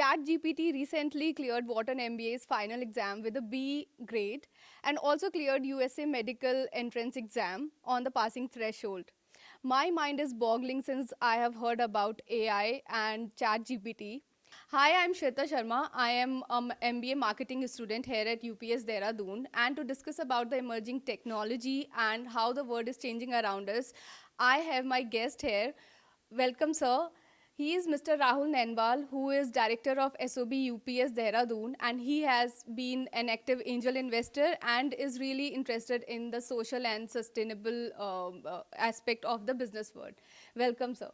ChatGPT recently cleared Wharton MBA's final exam with a B grade and also cleared USA medical entrance exam on the passing threshold. My mind is boggling since I have heard about AI and ChatGPT. Hi, I'm Shweta Sharma. I am an MBA marketing student here at UPES Dehradun. And to discuss about the emerging technology and how the world is changing around us, I have my guest here. Welcome, sir. He is Mr. Rahul Nenwal, who is Director of SOB UPS Dehradun, and he has been an active angel investor and is really interested in the social and sustainable aspect of the business world. Welcome, sir.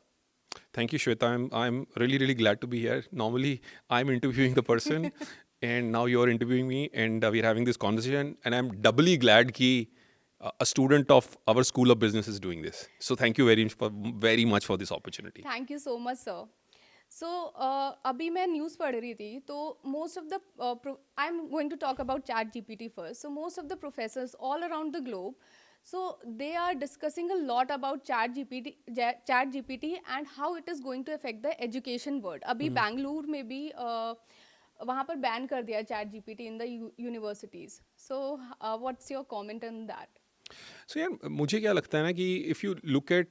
Thank you, Shweta. I'm really glad to be here. Normally, I'm interviewing the person, and now you're interviewing me, and we're having this conversation. And I'm doubly glad that a student of our School of Business is doing this. So thank you very much for this opportunity. Thank you so much, sir. So, अभी मैं news पढ़ रही थी तो most of the I'm going to talk about ChatGPT first. So most of the professors all around the globe, so they are discussing a lot about ChatGPT and how it is going to affect the education world. अभी बैंगलोर में भी वहाँ पर ban कर दिया ChatGPT in the universities. So what's your comment on that? So यार मुझे क्या लगता है ना कि if you look at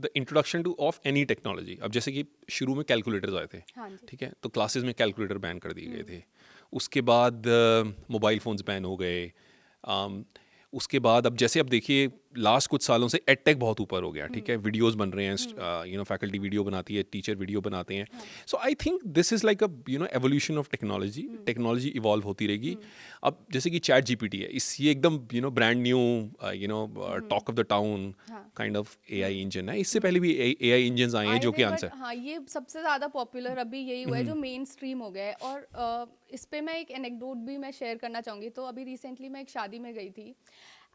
the introduction two of any technology, अब जैसे कि शुरू में कैलकुलेटर्स आए थे, ठीक है, तो क्लासेस में कैलकुलेटर बैन कर दिए गए थे. उसके बाद मोबाइल फ़ोन्स बैन हो गए. उसके बाद अब जैसे अब देखिए लास्ट कुछ सालों से एडटेक बहुत ऊपर हो गया, ठीक है, वीडियोस बन रहे हैं, फैकल्टी वीडियो बनाती है, टीचर वीडियो बनाते हैं. So I think this is like a evolution of technology evolve होती रहेगी. अब जैसे कि चैट जीपीटी है, ये एकदम brand new talk of the town kind of AI engine है. इससे पहले भी एआई इंजन आए हैं जो कि आंसर. हाँ, ये सबसे ज़्यादा पॉपुलर अभी यही हुआ है जो मेन स्ट्रीम हो गया है. और इस पे मैं एक एनेक्डोट भी मैं शेयर करना चाहूँगी. तो अभी रिसेंटली मैं एक शादी में गई थी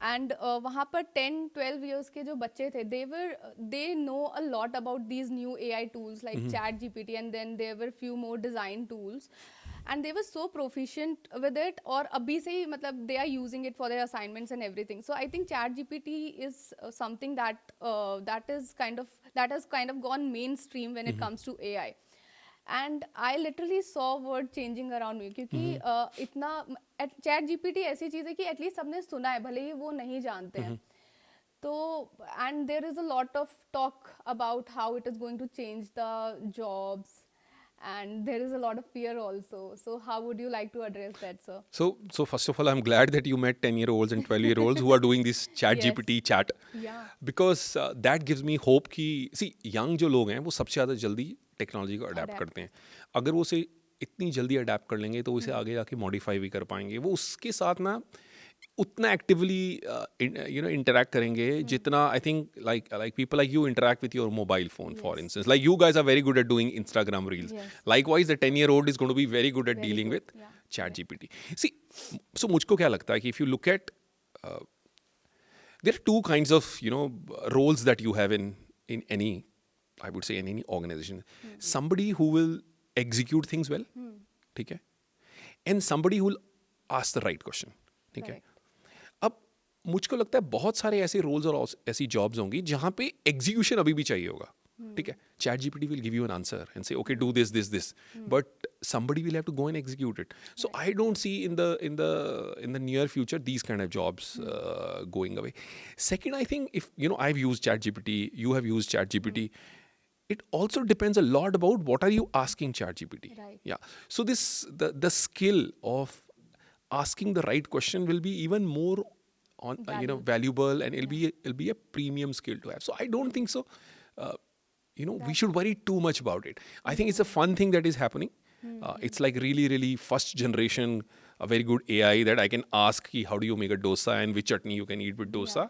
एंड वहाँ पर 10-12 ईयर्स के जो बच्चे थे, they know a lot about these new AI tools like ChatGPT and then there were few more design tools and they were so proficient with it. और अभी से ही मतलब they are using it for their assignments and everything. So I think ChatGPT is something that has kind of gone mainstream when it comes to AI. And I literally saw word changing around me क्योंकि इतना ChatGPT ऐसी चीज़ है कि at least सबने सुना है, भले ही वो नहीं जानते हैं. तो and there is a lot of talk about how it is going to change the jobs. And there is a lot of fear also. So how would you like to address that, sir? So first of all, I'm glad that you met 10-year-olds and 12-year-olds who are doing this ChatGPT chat. Yeah. Because that gives me hope कि young जो लोग हैं वो सबसे ज़्यादा जल्दी technology को adapt करते हैं. अगर वो उसे इतनी जल्दी अडेप्ट कर लेंगे तो उसे आगे जाके मॉडिफाई भी कर पाएंगे. वो उसके साथ ना उतना एक्टिवली इंटरैक्ट करेंगे जितना I think like people like you interact with your mobile phone. For instance, like you guys are very good at doing Instagram reels. Likewise, the 10-year-old is going to be very good at dealing with ChatGPT. See, so मुझको क्या लगता है कि if you look at there are two kinds of roles that you have in any, I would say, in any organization. Somebody who will execute things well, ठीक है, and somebody who will ask the right question, ठीक है. अब मुझको लगता है बहुत सारे ऐसे रोल्स और ऐसी जॉब्स होंगी जहाँ पे एग्जीक्यूशन अभी भी चाहिए होगा, ठीक है. ChatGPT will give you an answer and say, okay, do this, but somebody will have to go and execute it. So I don't see in the near future these kind of jobs going away. Second, I think if I've used ChatGPT, you have used ChatGPT. It also depends a lot about what are you asking ChatGPT. Right. Yeah. So the skill of asking the right question will be even more valuable, and it'll be a premium skill to have. So I don't think so. We should worry too much about it. I think it's a fun thing that is happening. It's like really first generation, a very good AI that I can ask how do you make a dosa and which chutney you can eat with dosa.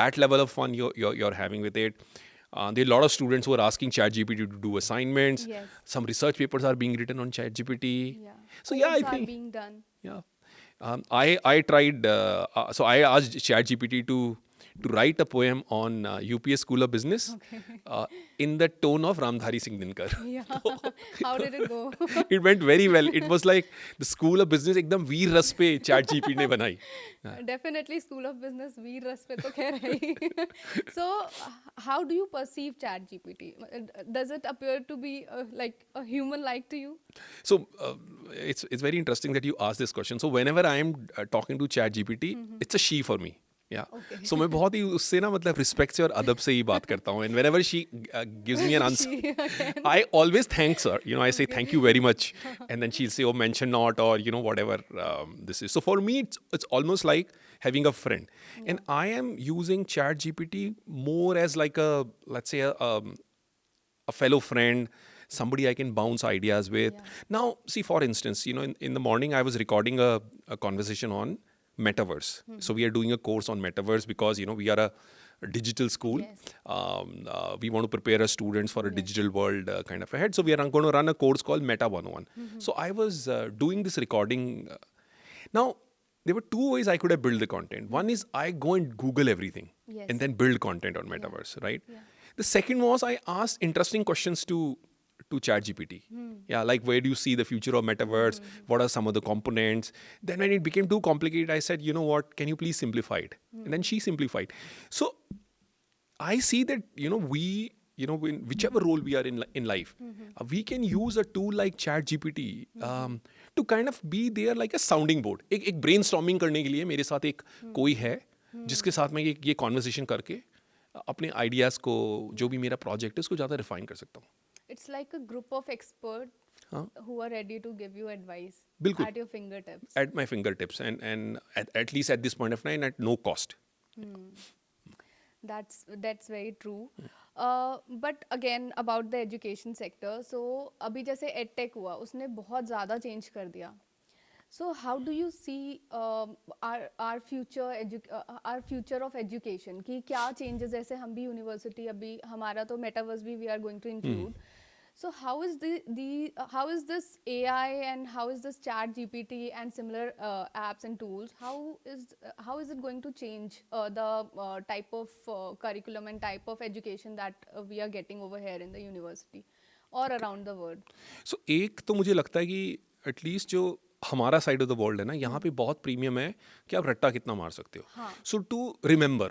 That level of fun you're having with it. There are a lot of students who are asking ChatGPT to do assignments. Yes. Some research papers are being written on ChatGPT. Yeah. So Codes I are think being done. yeah. I tried. So I asked ChatGPT to to write a poem on UPS School of Business in the tone of Ramdhari Singh Dinkar. Yeah. How did it go? It went very well. It was like the School of Business एकदम वीर रस पे ChatGPT ने बनाई. Definitely School of Business वीर रस पे तो खैर है ही. So how do you perceive ChatGPT? Does it appear to be like a human like to you? So it's very interesting that you ask this question. So whenever I am talking to ChatGPT, it's a she for me. Yeah. Okay. So मैं बहुत ही उससे ना मतलब respect से और अदब से ही बात करता हूँ. And whenever she gives me an answer, She again. I always thanks her. You know, I say thank you very much, and then she'll say, "Oh, mention not," or you know, whatever this is. So for me, it's almost like having a friend, and I am using ChatGPT more as like a, let's say, a fellow friend, somebody I can bounce ideas with. Yeah. Now, see, for instance, you know, in the morning I was recording a conversation on metaverse. So we are doing a course on metaverse because, you know, we are a digital school. Yes. We want to prepare our students for a digital world kind of ahead. So we are going to run a course called Meta 101. So I was doing this recording. Now, there were two ways I could have built the content. One is I go and Google everything Yes. and then build content on metaverse, right? Yeah. The second was I asked interesting questions to ChatGPT. Yeah, like where do you see the future of metaverse? What are some of the components? Then when it became too complicated, I said, you know what, can you please simplify it? And then she simplified. So I see that, you know, we, you know, in whichever role we are in life, we can use a tool like ChatGPT to kind of be there like a sounding board. एक brainstorming करने के लिए मेरे साथ एक कोई है जिसके साथ मैं ये conversation करके अपने ideas को, जो भी मेरा project है, उसको ज़्यादा refine कर सकता हूँ. It's like a group of experts who are ready to give you advice बिल्कुल. at your fingertips. At my fingertips, and at least at this point of time, at no cost. That's very true. But again about the education sector, so अभी जैसे edtech हुआ, उसने बहुत ज़्यादा change कर दिया. So how do you see our future of education? कि क्या changes, जैसे हम भी university अभी हमारा तो metaverse भी we are going to include. So how is how is this AI and how is this ChatGPT and similar apps and tools? How is it going to change the type of curriculum and type of education that we are getting over here in the university or around the world? So एक तो मुझे लगता है कि at least जो हमारा side of the world है ना, यहाँ पे बहुत प्रीमियम है कि आप रट्टा कितना मार सकते हो. सो टू रिमेंबर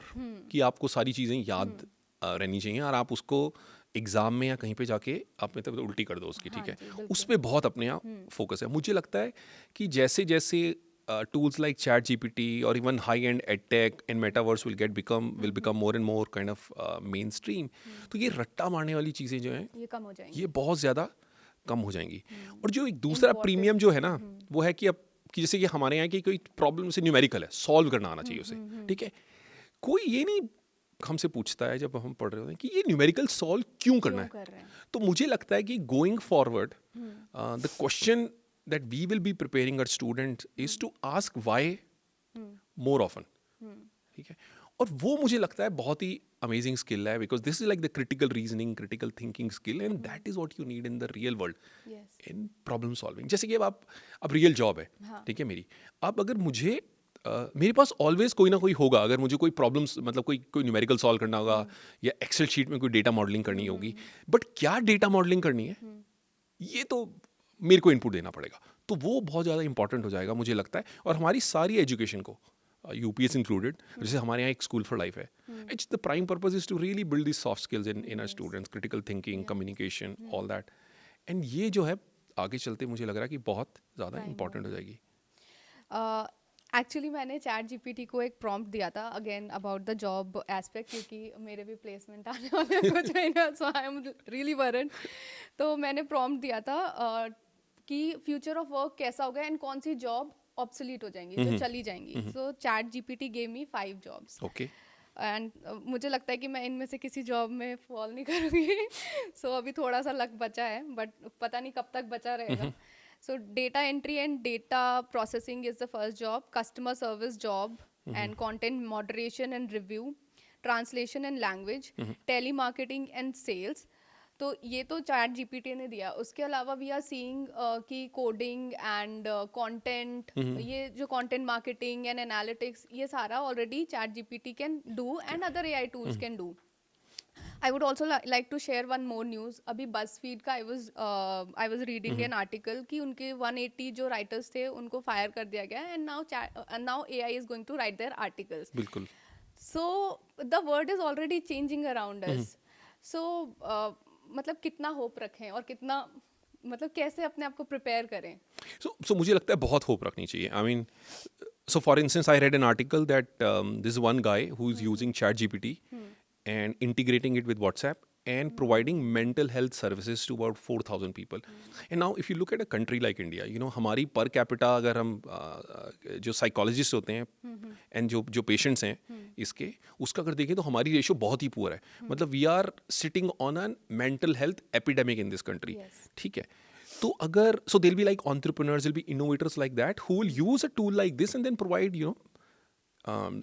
कि आपको सारी चीज़ें याद रहनी चाहिए और आप उसको एग्जाम में या कहीं पे जाके आप मतलब उल्टी कर दो उसकी. ठीक है, उस पर बहुत अपने आप फोकस है. मुझे लगता है कि जैसे जैसे tools like ChatGPT or even high-end edtech and metaverse will become more and more kind of mainstream. तो ये रट्टा मारने वाली चीज़ें जो हैं ये कम हो जाएंगी, ये बहुत ज़्यादा कम हो जाएंगी. और जो एक दूसरा प्रीमियम जो है ना, वो है कि अब कि जैसे कि हमारे यहाँ की कोई प्रॉब्लम से न्यूमेरिकल है, सॉल्व करना आना चाहिए उसे. ठीक है, कोई ये नहीं हमसे पूछता है जब हम पढ़ रहे होते हैं कि ये न्यूमेरिकल सॉल्व क्यों करना है. तो मुझे लगता है कि going forward the question that we will be preparing our students is to ask why more often. ठीक है, और वो मुझे लगता है बहुत ही amazing skill है, because this is like the critical reasoning, critical thinking skill, and that is what you need in the real world. yes. in problem solving. जैसे कि अब रियल जॉब है, ठीक है मेरी, अब अगर मुझे मेरे पास ऑलवेज कोई ना कोई होगा, अगर मुझे कोई प्रॉब्लम्स मतलब कोई न्यूमेरिकल सॉल्व करना होगा या एक्सेल शीट में कोई डेटा मॉडलिंग करनी होगी, बट क्या डेटा मॉडलिंग करनी है ये तो मेरे को इनपुट देना पड़ेगा. तो वो बहुत ज़्यादा इंपॉर्टेंट हो जाएगा मुझे लगता है. और हमारी सारी एजुकेशन को UPS इंक्लूडेड, जैसे हमारे यहाँ एक स्कूल फॉर लाइफ है, it's the prime purpose is to really build this soft skills in our students, critical thinking, communication, all that. And ये जो है आगे चलते मुझे लग रहा है कि बहुत ज़्यादा इंपॉर्टेंट हो जाएगी. एक्चुअली मैंने ChatGPT को एक प्रॉम्प्ट दिया था again about the job aspect, क्योंकि मेरे भी प्लेसमेंट आने वाले हैं कुछ महीना, सो आई एम रियली वरिड. तो मैंने प्रॉम्प्ट दिया था कि फ्यूचर ऑफ वर्क कैसा होगा एंड कौन सी जॉब ऑब्सोलीट हो जाएंगी, जो चली जाएंगी. सो ChatGPT gave me 5 jobs. Okay, and मुझे लगता है कि मैं इनमें से किसी जॉब में फॉल नहीं करूँगी. सो अभी थोड़ा सा लक बचा है, बट पता नहीं कब तक बचा रहेगा. So data entry and data processing is the first job, customer service job, and content moderation and review, translation and language, telemarketing and sales, तो ये तो चैट जीपीटी ने दिया। उसके अलावा वी आर सीइंग कि कोडिंग एंड कंटेंट, ये जो कंटेंट मार्केटिंग एंड एनालिटिक्स, ये सारा already chat GPT can do and other AI tools can do. I would also like to share one more news. अभी BuzzFeed का I was reading an article कि उनके 180 जो writers थे उनको fire कर दिया गया and now AI is going to write their articles. बिल्कुल. So the world is already changing around us. So मतलब कितना hope रखें और कितना मतलब कैसे अपने आप को prepare करें? So मुझे लगता है बहुत hope रखनी चाहिए. I mean, so for instance, I read an article that this one guy who's using ChatGPT and integrating it with WhatsApp and providing mental health services to about 4,000 people. And now if you look at a country like India, you know, हमारी per capita अगर हम जो psychologists होते हैं and जो patients हैं इसके, उसका अगर देखें तो हमारी रेशो बहुत ही पुअर है. मतलब we are sitting on a mental health epidemic in this country. ठीक है. तो अगर so there'll be like entrepreneurs, there'll be innovators like that who will use a tool like this and then provide, you know,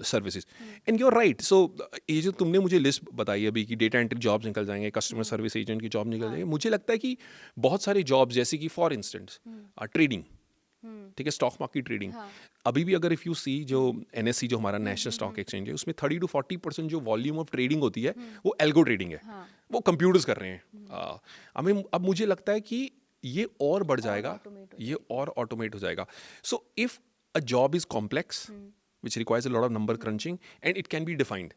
services. And you are right. So ये जो तुमने मुझे list बताई अभी कि डेटा एंट्री जॉब्स निकल जाएंगे, customer service agent की जॉब निकल जाएंगे, मुझे लगता है कि बहुत सारे जॉब्स जैसे कि फॉर इंस्टेंस ट्रेडिंग, ठीक है, स्टॉक मार्केट ट्रेडिंग. अभी भी अगर इफ़ यू सी जो NSE जो हमारा नेशनल स्टॉक एक्सचेंज है, उसमें 30 to 40% जो वॉल्यूम ऑफ ट्रेडिंग होती है वो एल्गो ट्रेडिंग है. वो कंप्यूटर्स कर रहे हैं. अब मुझे लगता है कि ये और बढ़ जाएगा, ये और ऑटोमेट हो जाएगा. So if a job is complex which requires a lot of number crunching and it can be defined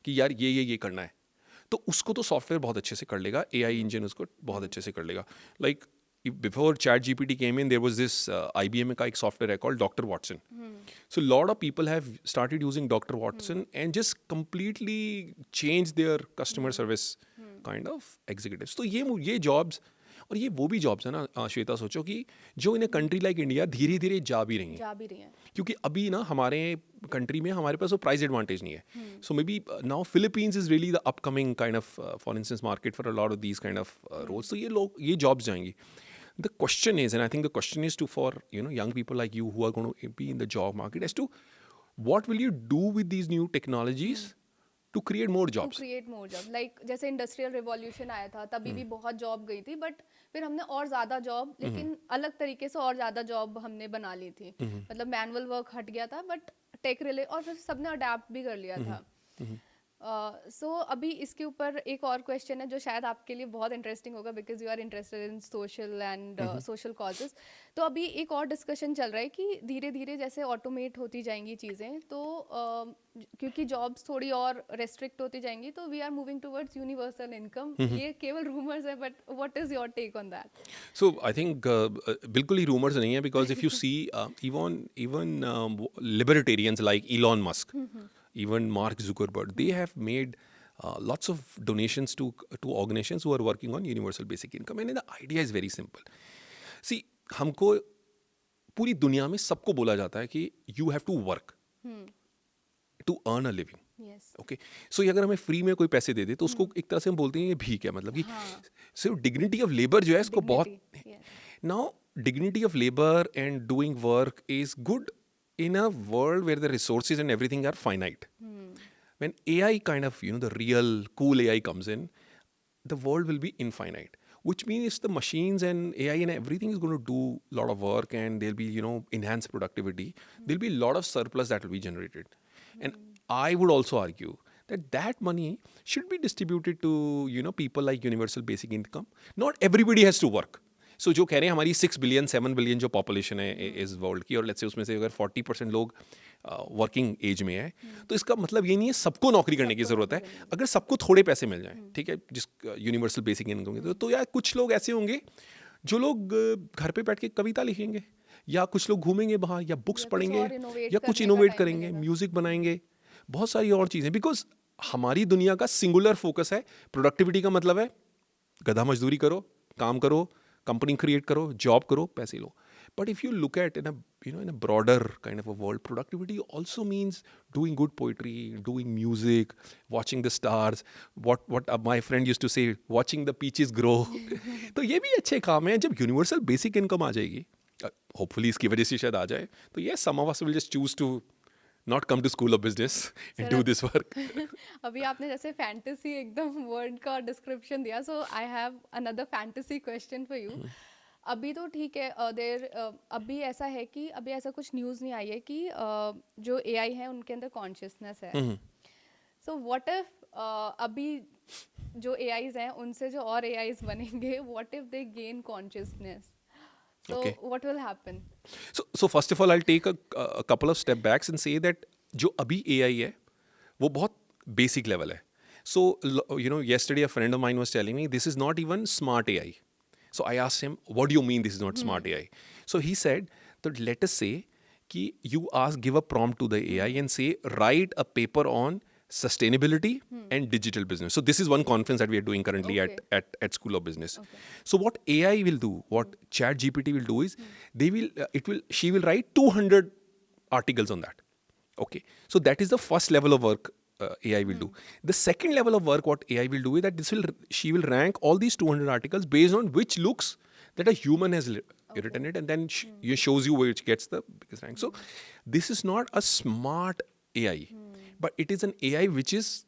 कि यार ये करना है, तो उसको तो सॉफ्टवेयर बहुत अच्छे से कर लेगा, AI इंजन उसको बहुत अच्छे से कर लेगा. Like before ChatGPT came in, there was this IBM का एक सॉफ्टवेयर है called Dr. Watson. So a lot of people have started using Dr. Watson and just completely changed their customer service kind of executives. तो ये jobs, और ये वो भी jobs है ना श्वेता, सोचो कि जो इन ए कंट्री लाइक इंडिया धीरे धीरे जा भी रही हैं. क्योंकि अभी ना हमारे कंट्री में हमारे पास वो प्राइस एडवांटेज नहीं है. So maybe now Philippines is really the upcoming kind of for instance market for a lot of these kind of roles. तो ये जॉब्स जाएंगी. The question is, and I think the question is to for you know young people like you who are going to be in the job market as to what will you do with these new technologies to create more jobs. Like जैसे industrial revolution आया था तभी भी बहुत job गई थी, but फिर हमने और ज़्यादा जॉब, लेकिन अलग तरीके से और ज़्यादा जॉब हमने बना ली थी. मतलब मैनुअल वर्क हट गया था, बट टेक रिले, और फिर सबने अडेप्ट भी कर लिया था. सो अभी इसके ऊपर एक और क्वेश्चन है जो शायद आपके लिए बहुत इंटरेस्टिंग होगा, because you are interested in social and social causes. तो अभी एक और डिस्कशन चल रहा है कि धीरे धीरे जैसे ऑटोमेट होती जाएंगी चीज़ें, तो क्योंकि जॉब्स थोड़ी और रेस्ट्रिक्ट होती जाएंगी, तो we are moving towards universal income. ये केवल रूमर्स है, but what is your take on that? So I think बिल्कुल ही रूमर्स नहीं है, because if you see even libertarians like Elon Musk, even Mark Zuckerberg, they have made lots of donations to organizations who are working on universal basic income. And the idea is very simple. See, हमको पूरी दुनिया में सबको बोला जाता है कि you have to work to earn a living. Okay, so अगर हमें फ्री में कोई पैसे दे दे तो उसको एक तरह से हम बोलते हैं ये भीख है. मतलब कि सिर्फ डिग्निटी ऑफ लेबर जो है इसको बहुत. Now dignity of labour and doing work is good in a world where the resources and everything are finite. When AI kind of, you know, the real cool AI comes in, the world will be infinite, which means the machines and AI and everything is going to do a lot of work, and there'll be, you know, enhanced productivity. There'll be a lot of surplus that will be generated. And I would also argue that money should be distributed to, you know, people like universal basic income. Not everybody has to work. सो जो कह रहे हैं हमारी 6 billion 7 billion जो population है इस world की, और लेट्स से उसमें से अगर 40% लोग वर्किंग एज में है, तो इसका मतलब ये नहीं है सबको नौकरी करने की ज़रूरत है. अगर सबको थोड़े पैसे मिल जाएं, ठीक है, जिस यूनिवर्सल बेसिक इनकम के, तो यार कुछ लोग ऐसे होंगे जो लोग घर पे बैठ के कविता लिखेंगे, या कुछ लोग घूमेंगे बाहर, या बुक्स पढ़ेंगे, या कुछ इनोवेट करेंगे, म्यूज़िक बनाएंगे, बहुत सारी और चीज़ें. बिकॉज हमारी दुनिया का सिंगुलर फोकस है. प्रोडक्टिविटी का मतलब है गधा मजदूरी करो, काम करो, कंपनी क्रिएट करो, जॉब करो, पैसे लो. But if you look at in a broader kind of a world, productivity also means doing good poetry, doing music, watching the stars. What my friend used to say, watching the peaches grow. तो ये भी अच्छे काम हैं. जब universal basic income आ जाएगी, hopefully इसकी वजह से शायद आ जाए, तो ये some of us will just choose to not come to school of business and sir do this work. अभी आपने जैसे फैंटेसी एकदम वर्ड का डिस्क्रिप्शन दिया, so I have another fantasy question for you. अभी तो ठीक है, देर अभी ऐसा है कि अभी ऐसा कुछ न्यूज़ नहीं आई है कि जो एआई है उनके अंदर कॉन्शियसनेस है. सो व्हाट इफ अभी जो एआईज हैं उनसे जो और एआईज बनेंगे, what if they gain consciousness, so Okay. what will happen? So first of all, I'll take a couple of step backs and say that जो अभी AI है वो बहुत basic level है. So yesterday a friend of mine was telling me this is not even smart AI. So I asked him, what do you mean this is not smart AI? So he said that let us say कि you give a prompt to the AI and say write a paper on sustainability and digital business. So this is one conference that we are doing currently Okay. at School of Business. Okay. So what AI will do, what ChatGPT will do is she will write 200 articles on that. Okay. So that is the first level of work AI will do. The second level of work what AI will do is that she will rank all these 200 articles based on which looks that a human has written it, and then shows you which gets the biggest rank. So this is not a smart AI, but it is an AI which is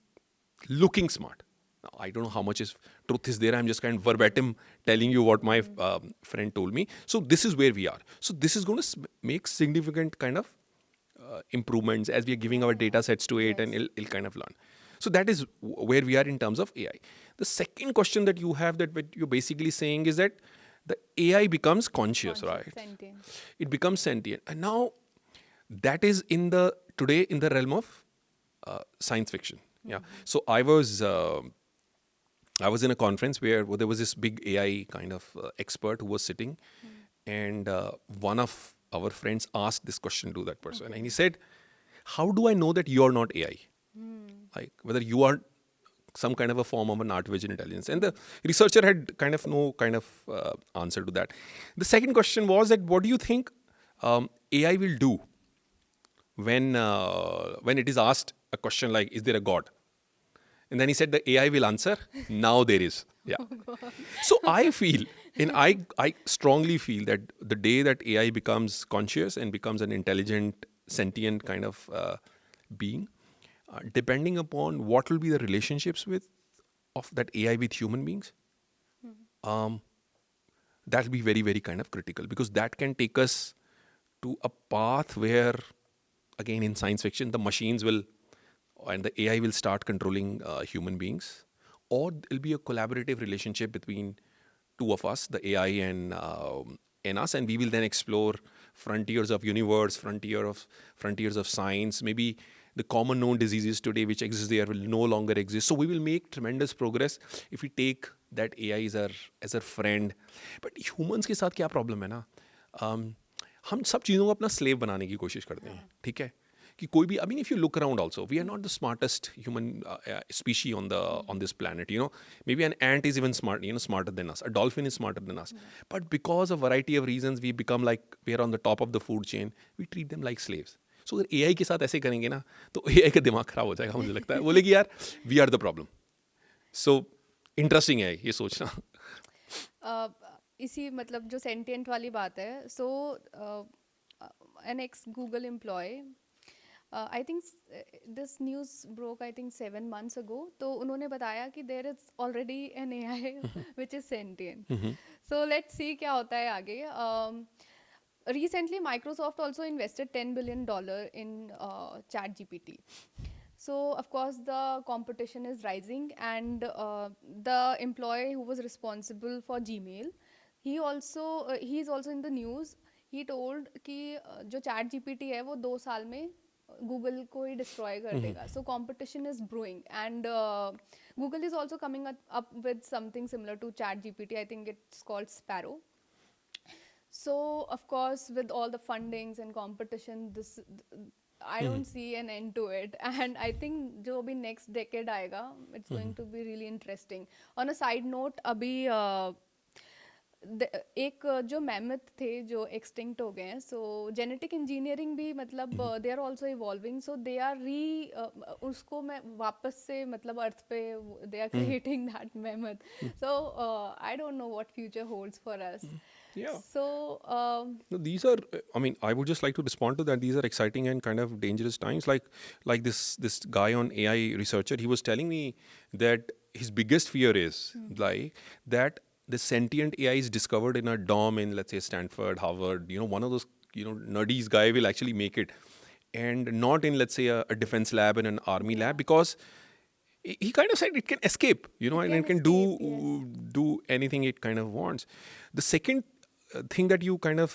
looking smart. Now, I don't know how much truth is there. I'm just kind of verbatim telling you what my friend told me. So this is where we are. So this is going to make significant kind of improvements as we are giving our data sets to it, and it'll kind of learn. So that is where we are in terms of AI. The second question that you have, that what you're basically saying is that the AI becomes conscious, right? Sentient. It becomes sentient. And now that is today in the realm of science fiction. Yeah. So I was in a conference where there was this big AI kind of expert who was sitting, and one of our friends asked this question to that person, and he said, "How do I know that you are not AI? Like whether you are some kind of a form of an artificial intelligence?" And the researcher had kind of no kind of answer to that. The second question was that what do you think AI will do when it is asked a question like, "Is there a God?" And then he said the AI will answer, "Now there is." Yeah. So I feel, and I strongly feel that the day that AI becomes conscious and becomes an intelligent, sentient kind of being, depending upon what will be the relationships of that AI with human beings, that will be very, very kind of critical, because that can take us to a path where, again, in science fiction, the machines will and the AI will start controlling human beings, or it'll be a collaborative relationship between two of us, the AI and us, and we will then explore frontiers of universe, frontiers of science. Maybe the common known diseases today which exist there will no longer exist. So we will make tremendous progress if we take that AI as our friend. But humans के साथ क्या problem है ना? हम सब चीज़ों को अपना slave बनाने की कोशिश करते हैं, ठीक है? कि कोई भी, I mean, if you look around also, we are not the smartest human species on this planet. Maybe an ant is even smarter than us. A dolphin is smarter than us. But because of variety of reasons, we become like we are on the top of the food chain. We treat them like slaves. So अगर AI के साथ ऐसे करेंगे ना, तो AI का दिमाग खराब हो जाएगा, मुझे लगता है. बोलेगी यार, we are the problem. So interesting है ये सोचना. इसी मतलब जो सेंटिएंट वाली बात है, so an ex Google employ, I think this news broke I think 7 months ago, तो उन्होंने बताया कि there is already an AI which is sentient. So let's see क्या होता है आगे. Recently, Microsoft also invested $10 billion in ChatGPT. So, of course, the competition is rising, and the employee who was responsible for Gmail, he is also in the news. He told कि जो ChatGPT है वो 2 साल में Google को ही destroy कर देगा. So competition is brewing, and Google is also coming up with something similar to chat GPT. I think it's called Sparrow. So of course, with all the fundings and competition, I don't see an end to it. And I think जो अभी next decade आएगा, it's going to be really interesting. On a side note, अभी एक जो mammoth थे जो extinct हो गए हैं, सो जेनेटिक इंजीनियरिंग भी मतलब they are also evolving, so they are उसको मैं वापस से मतलब अर्थ पे they are creating that mammoth. So I don't know what future holds for us. Yeah. So No, these are. I mean, I would just like to respond to that. These are exciting and kind of dangerous times. Like this guy on AI researcher. He was telling me that his biggest fear is like that the sentient AI is discovered in a dorm in, let's say, Stanford, Harvard. One of those nerdies guy will actually make it, and not in, let's say, a defense lab and an army lab, because he kind of said it can escape, and it can escape, yes. do anything it kind of wants. The second thing that you kind of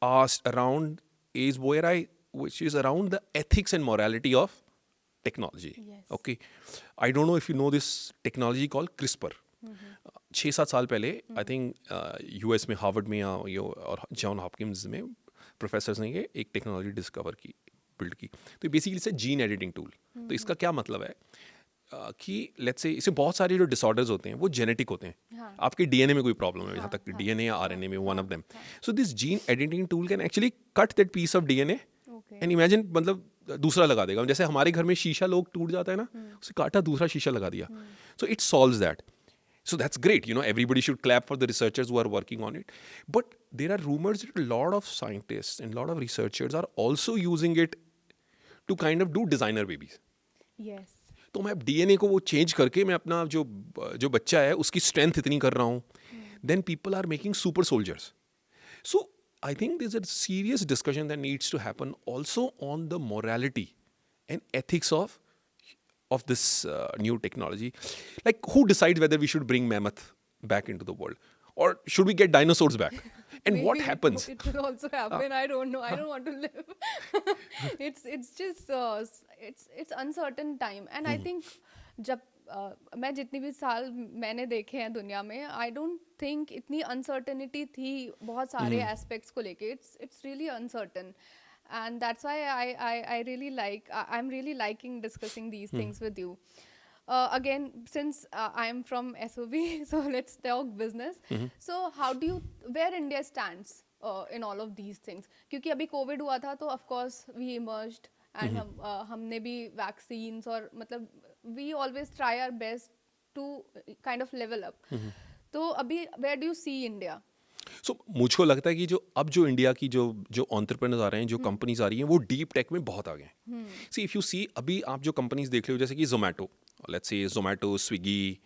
asked around is which is around the ethics and morality of technology. Yes. Okay, I don't know if you know this technology called CRISPR. 6-7 साल पहले I think US में Harvard में और John Hopkins में professors ने ये एक technology discover की, बिल्ड की. तो basically it's gene editing tool. तो इसका क्या मतलब है कि लेट्स से इसमें बहुत सारे जो डिसऑर्डर्स होते हैं वो जेनेटिक होते हैं. हाँ. आपके डीएनए में कोई प्रॉब्लम है, जहाँ तक डीएनए या आरएनए में, one of them. So this gene editing tool can actually cut that piece of DNA and imagine, मतलब दूसरा लगा देगा. जैसे हमारे घर में शीशा लोग टूट जाता है ना, उसे काटा, दूसरा शीशा लगा दिया. So it solves that. So that's great. Everybody should clap for the researchers who are working on it. But there are rumors that a lot of scientists and a lot of researchers are also using it to kind of do designer babies. Yes. तो मैं DNA को वो change करके मैं अपना जो बच्चा है उसकी स्ट्रेंथ इतनी कर रहा हूँ. Then people are making super soldiers. So I think there's a serious discussion that needs to happen also on the morality and ethics of this new technology. Like, who decides whether we should bring mammoth back into the world, or should we get dinosaurs back? And Maybe what happens? it will also happen. I don't know. I don't want to live. it's just it's uncertain time, and I think जब मैं जितनी भी साल मैंने देखे हैं दुनिया में, I don't think इतनी uncertainty थी बहुत सारे aspects को लेके. It's really uncertain. And that's why I really I'm really liking discussing these things with you. Again, since I'm from SOB, so let's talk business. So where India stands in all of these things? क्योंकि अभी COVID हुआ था, तो of course we emerged, and हमने भी vaccines और मतलब we always try our best to kind of level up. तो अभी where do you see India? So, मुझको लगता है कि जो इंडिया की जो एंटरप्रेन्योर्स आ रहे हैं, जो कंपनीज आ रही हैं, वो डीप टेक में बहुत आ गए हैं. सी इफ यू सी, अभी आप जो कंपनीज देख रहे हो, जैसे कि Zomato, let's say Zomato, Swiggy,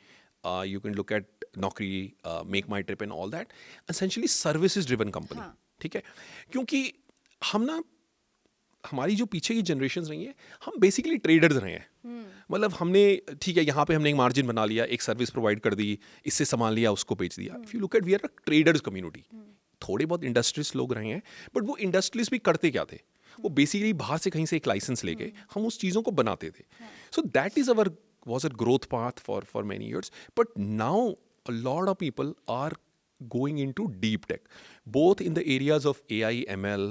you can look at Naukri, make my trip and all that. Essentially services driven company. ठीक है, क्योंकि हमारी जो पीछे की जनरेशन रही है, हम बेसिकली ट्रेडर्स रहे हैं. मतलब हमने, ठीक है, यहाँ पे हमने एक मार्जिन बना लिया, एक सर्विस प्रोवाइड कर दी, इससे सामान लिया, उसको बेच दिया. If you look at, we are a traders community. थोड़े बहुत इंडस्ट्रियलिस्ट लोग रहे हैं, बट वो इंडस्ट्रियलिस्ट भी करते क्या थे? वो बेसिकली बाहर से कहीं से एक लाइसेंस लेके हम उस चीज़ों को बनाते थे. So that is was a growth path for many years. But now a lot of people are going into deep tech, both in the areas of AI, ML,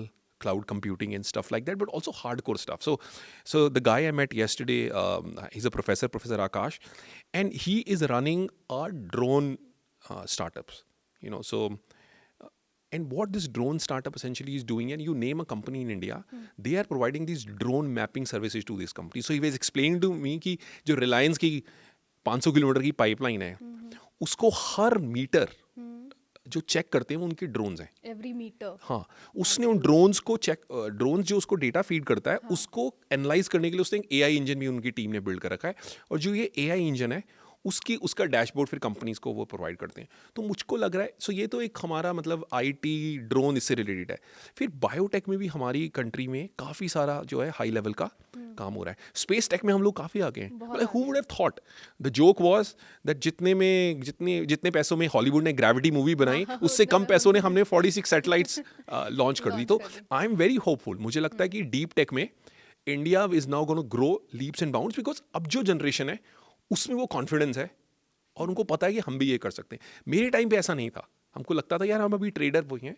cloud computing and stuff like that, but also hardcore stuff. So the guy I met yesterday, he's a professor, Professor Akash, and he is running a drone startups. And what this drone startup essentially is doing, and you name a company in India, they are providing these drone mapping services to this company. So he was explaining to me कि जो Reliance की 500 kilometre की pipeline है, उसको हर metre जो check करते हैं वो उनके ड्रोन्स हैं. Every metre. हाँ, उसने उन ड्रोन्स को ड्रोन्स जो उसको डेटा फीड करता है, उसको एनालाइज करने के लिए उसने एक एआई इंजन भी उनकी टीम ने बिल्ड कर रखा है. और जो ये एआई इंजन है, उसका डैशबोर्ड फिर कंपनीज को वो प्रोवाइड करते हैं. तो मुझको लग रहा है, सो ये तो एक हमारा मतलब आईटी ड्रोन इससे रिलेटेड है. फिर बायोटेक में भी हमारी कंट्री में काफ़ी सारा जो है हाई लेवल का काम हो रहा है. स्पेस टेक में हम लोग काफ़ी आगे हैं. मतलब who would have thought? The joke was that जितने पैसों में हॉलीवुड ने ग्रेविटी मूवी बनाई, उससे कम पैसों ने हमने 46 सैटेलाइट्स लॉन्च कर दी. तो आई एम वेरी होपफुल. मुझे लगता है कि डीप टेक में India is now gonna grow leaps and bounds, because अब जो जनरेशन है उसमें वो कॉन्फिडेंस है और उनको पता है कि हम भी ये कर सकते हैं. मेरे टाइम पे ऐसा नहीं था. हमको लगता था यार हम अभी ट्रेडर वही हैं,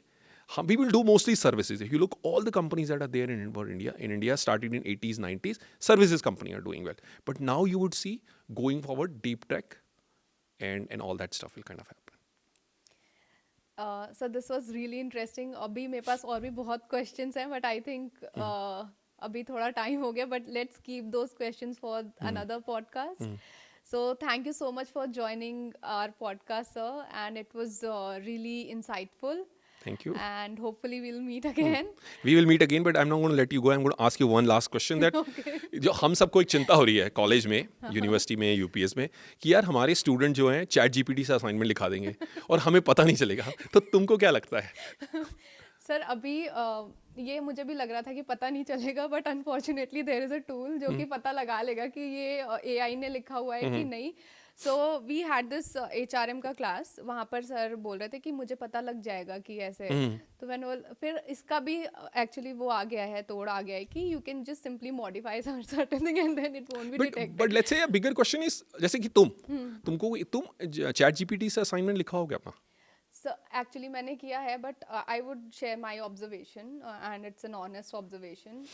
we will do mostly services. If you look, all the companies that are there in India started in 80s, 90s, services company are doing well. But now you would see, going forward, deep tech and all that stuff will kind of happen. So this was really interesting. अभी मेरे पास और भी बहुत questions हैं, but I think अभी थोड़ा time हो गया, but let's keep those questions for another podcast. So thank you so much for joining our podcast, sir, and it was really insightful. Thank you. And hopefully we'll meet again. We will meet again, but I'm not going to let you go. I'm going to ask you one last question that जो हम सबको एक चिंता हो रही है college में, university में, यूपीएस में, कि यार हमारे स्टूडेंट जो हैं चैट जीपीटी से असाइनमेंट लिखा देंगे और हमें पता नहीं चलेगा. तो तुमको क्या लगता है? सर अभी ये मुझे भी लग रहा था कि पता नहीं चलेगा, but unfortunately there is a tool जो कि पता लगा लेगा कि ये एआई ने लिखा हुआ है कि नहीं. So we had this HRM का क्लास, वहाँ पर सर बोल रहे थे कि मुझे पता लग जाएगा कि ऐसे. तो मैंने फिर इसका भी एक्चुअली वो आ गया है, तोड़ आ गया है कि you can just simply modify certain thing and then it won't be detected. But let's say a bigger question is, जैसे कि तुम चैट जीपीटी से असाइनमेंट लिखा हो क्या अपना? So actually मैंने किया है, but I would share my observation and it's an honest observation.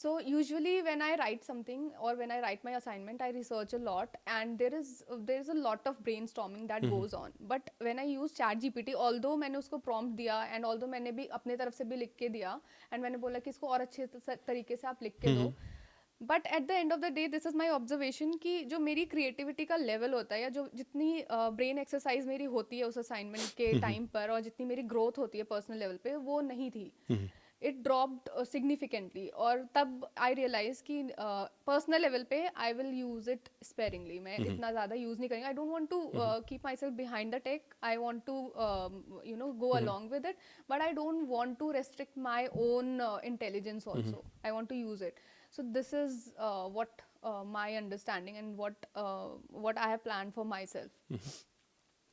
So usually when I write something or when I write my assignment, I research a lot and there is a lot of brainstorming that goes on. But when I use ChatGPT, although मैंने उसको prompt दिया and although मैंने भी अपने तरफ से भी लिख के दिया and मैंने बोला कि इसको और अच्छे तरीके से आप लिख के दो, but at the end of the day this is my observation कि जो मेरी क्रिएटिविटी का लेवल होता है या जो जितनी ब्रेन एक्सरसाइज मेरी होती है उस असाइनमेंट के टाइम पर और जितनी मेरी ग्रोथ होती है पर्सनल लेवल पे, वो नहीं थी. It dropped significantly. और तब आई रियलाइज कि पर्सनल लेवल पे I will use it sparingly. मैं इतना ज़्यादा यूज़ नहीं करेंगे. I don't want to keep myself behind the tech. I want to go along with it, but I don't want to restrict my own intelligence also. I want to use it. So this is what my understanding and what I have planned for myself.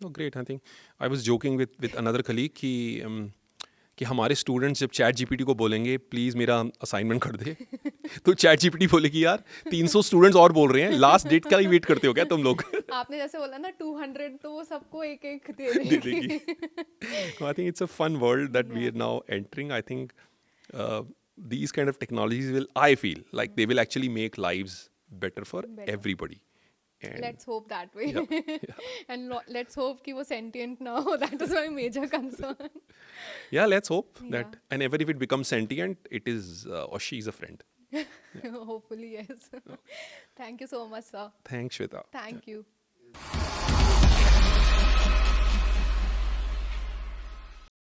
Oh, great. I think I was joking with another colleague कि हमारे students जब chat GPT को बोलेंगे please मेरा assignment कर दे, तो chat GPT बोलेगी यार 300 स्टूडेंट्स और बोल रहे हैं, लास्ट डेट का ही वेट करते हो क्या तुम लोग? आपने जैसे बोला ना 200, तो वो सबको एक एक दे देगी. I think it's a fun world that we are now entering. I think these kind of technologies will, I feel like they will actually make lives better for everybody. And let's hope that way. Yeah. And let's hope कि वो sentient ना हो. That is my major concern. Yeah, let's hope that, and even if it becomes sentient, it is or she is a friend. Hopefully, yes. Thank you so much, sir. Thanks, Shweta. Thank you.